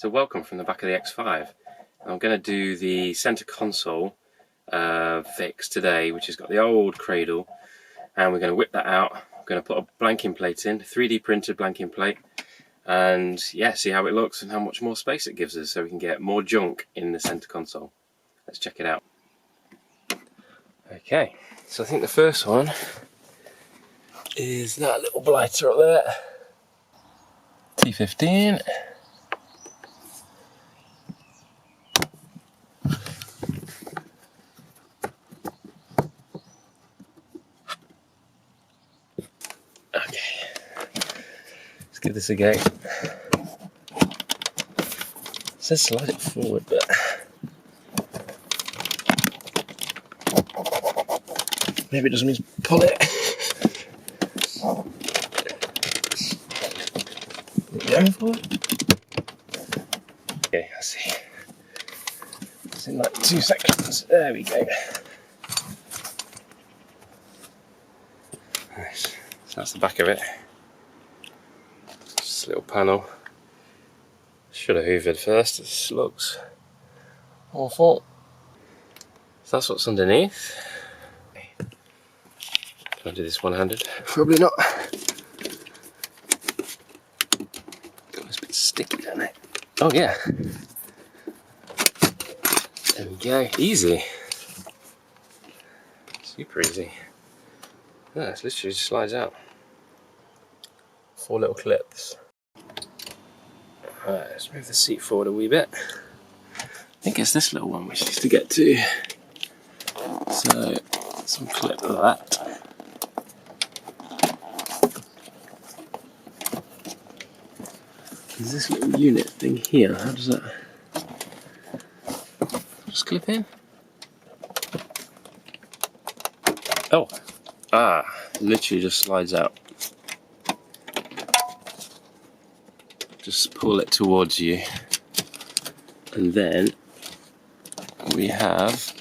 So welcome from the back of the X5. I'm going to do the centre console fix today, which has got the old cradle, and we're going to whip that out. I'm going to put a blanking plate in, 3D printed blanking plate, and yeah, see how it looks and how much more space it gives us so we can get more junk in the centre console. Let's check it out. Okay, so I think the first one is that little blighter up there. T15. Okay, let's give this a go. It says slide it forward, but maybe it doesn't mean pull it. Going forward. Okay, I see. It's in like 2 seconds. There we go. Nice. So that's the back of it. Just a little panel. Should have hoovered first. This looks awful. So that's what's underneath. Can I do this one-handed? Probably not. It's a bit sticky, doesn't it? Oh yeah. There we go. Easy. Super easy. Yeah, it literally just slides out. 4 little clips. Alright, let's move the seat forward a wee bit. I think it's this little one which needs to get to. So, some clip of that. There's this little unit thing here. How does that just clip in? Oh, literally just slides out. Just pull it towards you, and then we have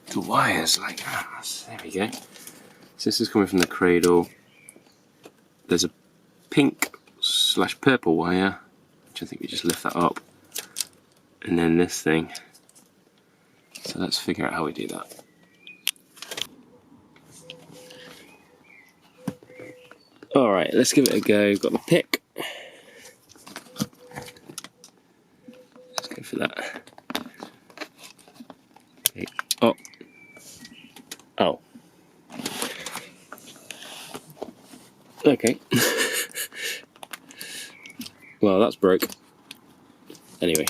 the wires like that. There we go. So this is coming from the cradle. There's a pink/purple wire, which I think we just lift that up, and then this thing. So let's figure out how we do that. Alright, let's give it a go. Got the pick. Let's go for that. Okay. Oh. Oh. Okay. Well, that's broke. Anyway.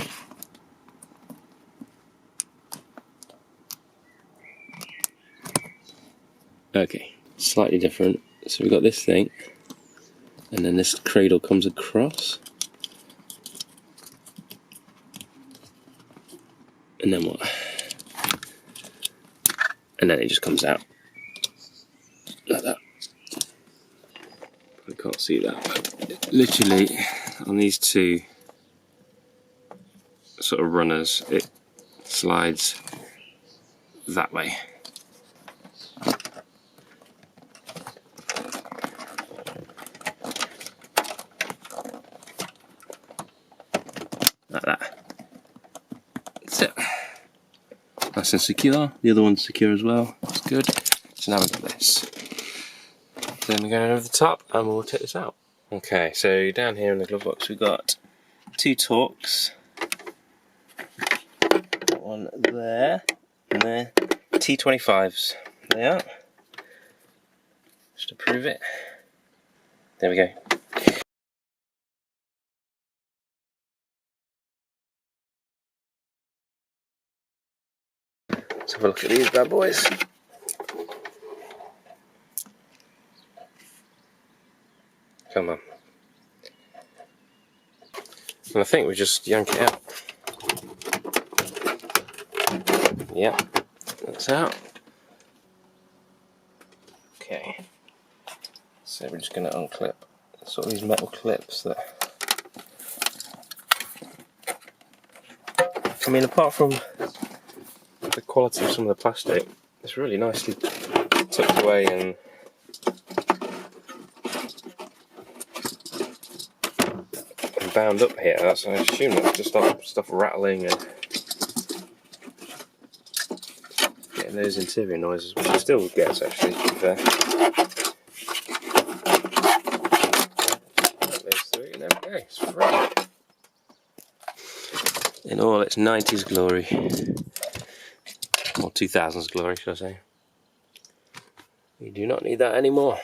Okay, slightly different. So we've got this thing, and then this cradle comes across. And then what? And then it just comes out. Like that. I can't see that, but literally on these 2 sort of runners, it slides that way. Like that. That's it. Nice and secure. The other one's secure as well. That's good. So now we've got this. Then we're going over the top and we'll take this out. Okay, so down here in the glove box we've got 2 Torx. Got one there and there. T25s. They are. Just to prove it. There we go. Let's have a look at these bad boys. Come on. And I think we just yank it out. Yep, that's out. Okay. So we're just going to unclip sort of these metal clips that, I mean, apart from the quality of some of the plastic, it's really nicely tucked away and bound up here. That's, I assume that's to stop stuff rattling and getting those interior noises, which it still gets actually, to be fair. And there we go, it's free. In all its 90s glory. Or 2000s glory, should I say. We do not need that anymore.